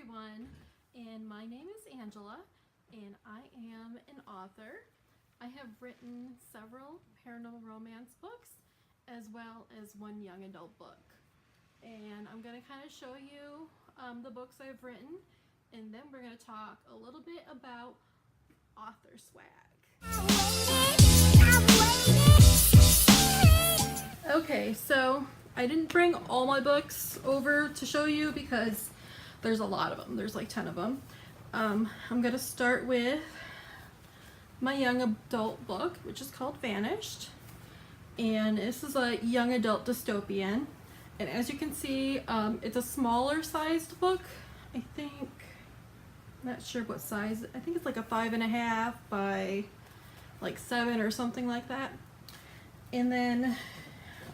everyone, and my name is Angela, and I am an author. I have written several paranormal romance books as well as one young adult book, and I'm going to kind of show you the books I've written, and then we're going to talk a little bit about author swag. Okay, so I didn't bring all my books over to show you because there's a lot of them. There's like 10 of them. I'm going to start with my young adult book, which is called Vanished. And this is a young adult dystopian. And as you can see, it's a smaller sized book. I think, I'm not sure what size. I think it's like a 5.5 by like 7 or something like that. And then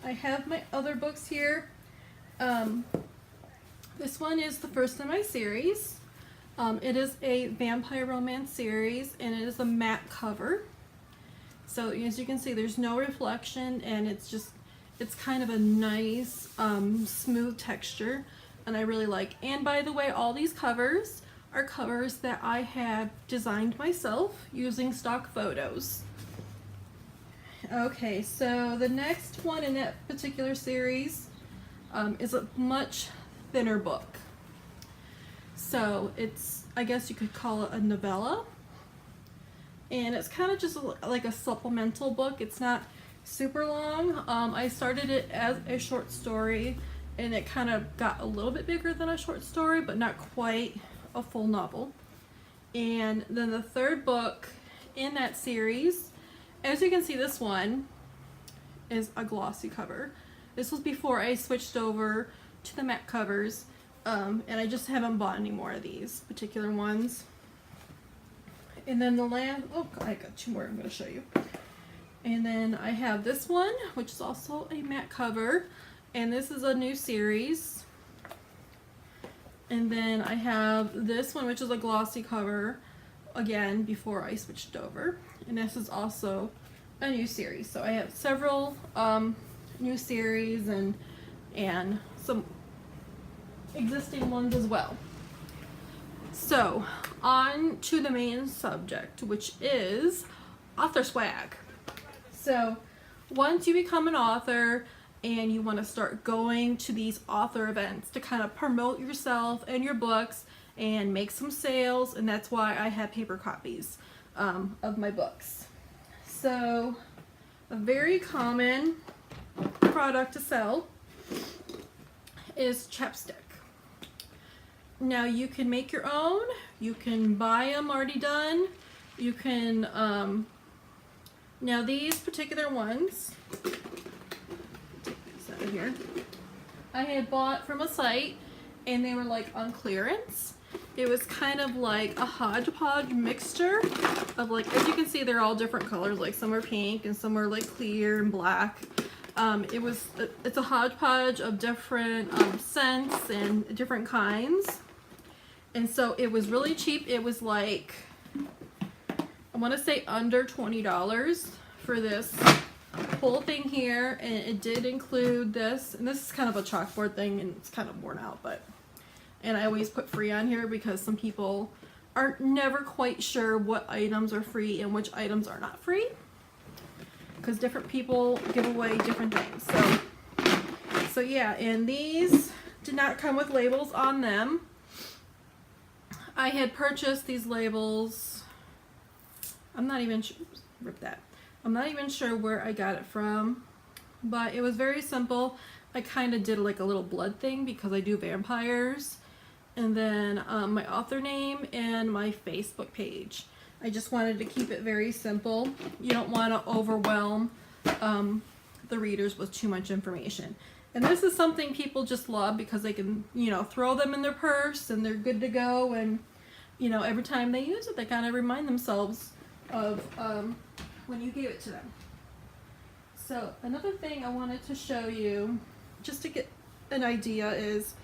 I have my other books here. This one is the first in my series. It is a vampire romance series, and it is a matte cover. So as you can see, there's no reflection, and it's kind of a nice smooth texture, and I really like. And by the way, all these covers are covers that I have designed myself using stock photos. Okay, so the next one in that particular series is a much thinner book. So it's, I guess you could call it a novella. And it's kind of just like a supplemental book. It's not super long. I started it as a short story, and it kind of got a little bit bigger than a short story, but not quite a full novel. And then the third book in that series, as you can see, this one is a glossy cover. This was before I switched over to the matte covers, and I just haven't bought any more of these particular ones. And then the last, oh, I got 2 more I'm going to show you. And then I have this one, which is also a matte cover, and this is a new series. And then I have this one, which is a glossy cover, again, before I switched over. And this is also a new series. So I have several new series and some existing ones as well. So on to the main subject, which is author swag. So once you become an author and you want to start going to these author events to kind of promote yourself and your books and make some sales, and that's why I have paper copies of my books. So a very common product to sell is chapstick. Now you can make your own, you can buy them already done, you can, now these particular ones, take this out of here, I had bought from a site, and they were like on clearance. It was kind of like a hodgepodge mixture of, like, as you can see, they're all different colors, like some are pink and some are like clear and black. It's a hodgepodge of different scents and different kinds. And so it was really cheap. It was like, I want to say under $20 for this whole thing here. And it did include this. And this is kind of a chalkboard thing, and it's kind of worn out, but, and I always put free on here because some people are never quite sure what items are free and which items are not free, because different people give away different things. So yeah, and these did not come with labels on them. I had purchased these labels, I'm not even sure, rip that. I'm not even sure where I got it from, but it was very simple. I kind of did like a little blood thing because I do vampires, and then my author name and my Facebook page. I just wanted to keep it very simple. You don't want to overwhelm the readers with too much information. And this is something people just love because they can, you know, throw them in their purse and they're good to go. And, you know, every time they use it, they kind of remind themselves of when you gave it to them. So another thing I wanted to show you, just to get an idea, is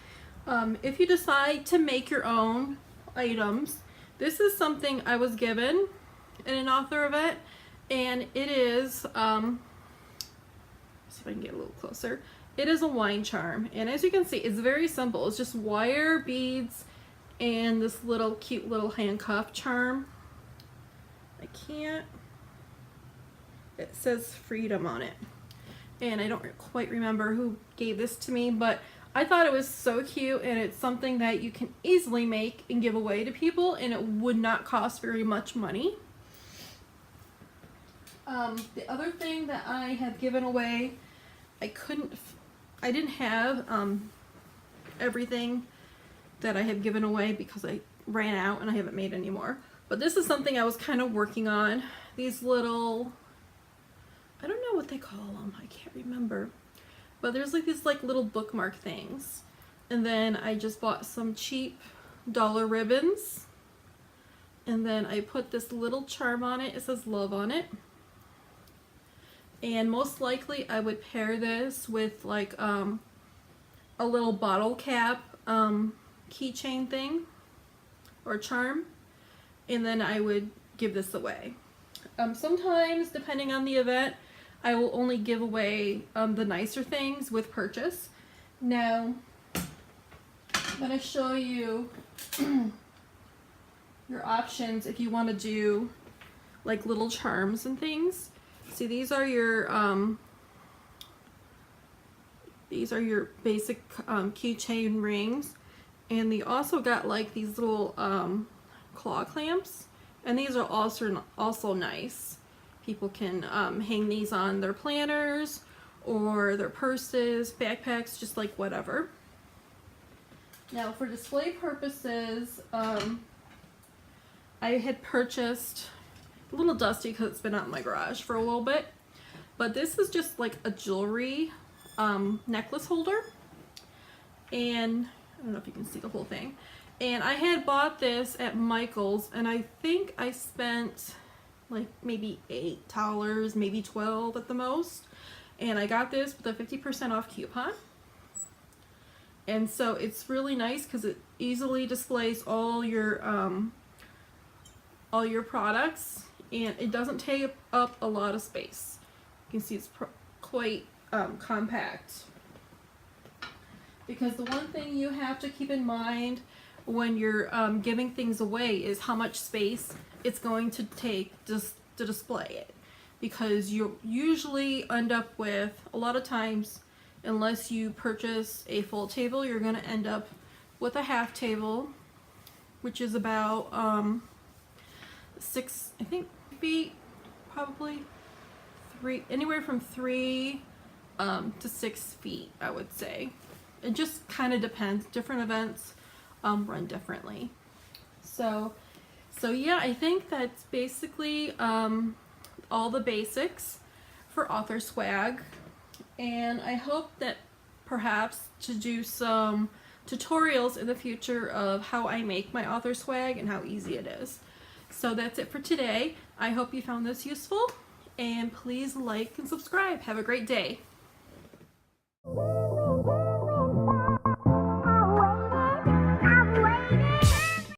if you decide to make your own items, this is something I was given in an author event, and it is, let's see if I can get a little closer. It is a wine charm, and as you can see, it's very simple. It's just wire, beads, and this little cute little handcuff charm. It says freedom on it, and I don't quite remember who gave this to me, but I thought it was so cute, and it's something that you can easily make and give away to people, and it would not cost very much money. The other thing that I have given away, I didn't have everything that I have given away because I ran out and I haven't made any more. But this is something I was kind of working on. These little, I don't know what they call them, I can't remember. But there's like these like little bookmark things. And then I just bought some cheap dollar ribbons. And then I put this little charm on it. It says love on it. And most likely I would pair this with like a little bottle cap keychain thing or charm, and then I would give this away. Sometimes, depending on the event, I will only give away the nicer things with purchase. Now, I'm going to show you your options if you want to do like little charms and things. See, these are your basic keychain rings, and they also got like these little claw clamps, and these are also nice. People can hang these on their planners or their purses, backpacks, just like whatever. Now, for display purposes, I had purchased a little dusty because it's been out in my garage for a little bit, but this is just like a jewelry necklace holder, and I don't know if you can see the whole thing. And I had bought this at Michael's, and I think I spent like maybe $8, maybe $12 at the most, and I got this with a 50% off coupon. And so it's really nice because it easily displays all your products, and it doesn't take up a lot of space. You can see it's quite compact. Because the one thing you have to keep in mind when you're giving things away is how much space it's going to take just to display it. Because you usually end up with, a lot of times, unless you purchase a full table, you're going to end up with a half table, which is about 6, I think, feet, probably anywhere from 3 to 6 feet, I would say. It just kind of depends. Different events run differently. So yeah, I think that's basically all the basics for author swag, and I hope that perhaps to do some tutorials in the future of how I make my author swag and how easy it is. So that's it for today. I hope you found this useful, and please like and subscribe. Have a great day.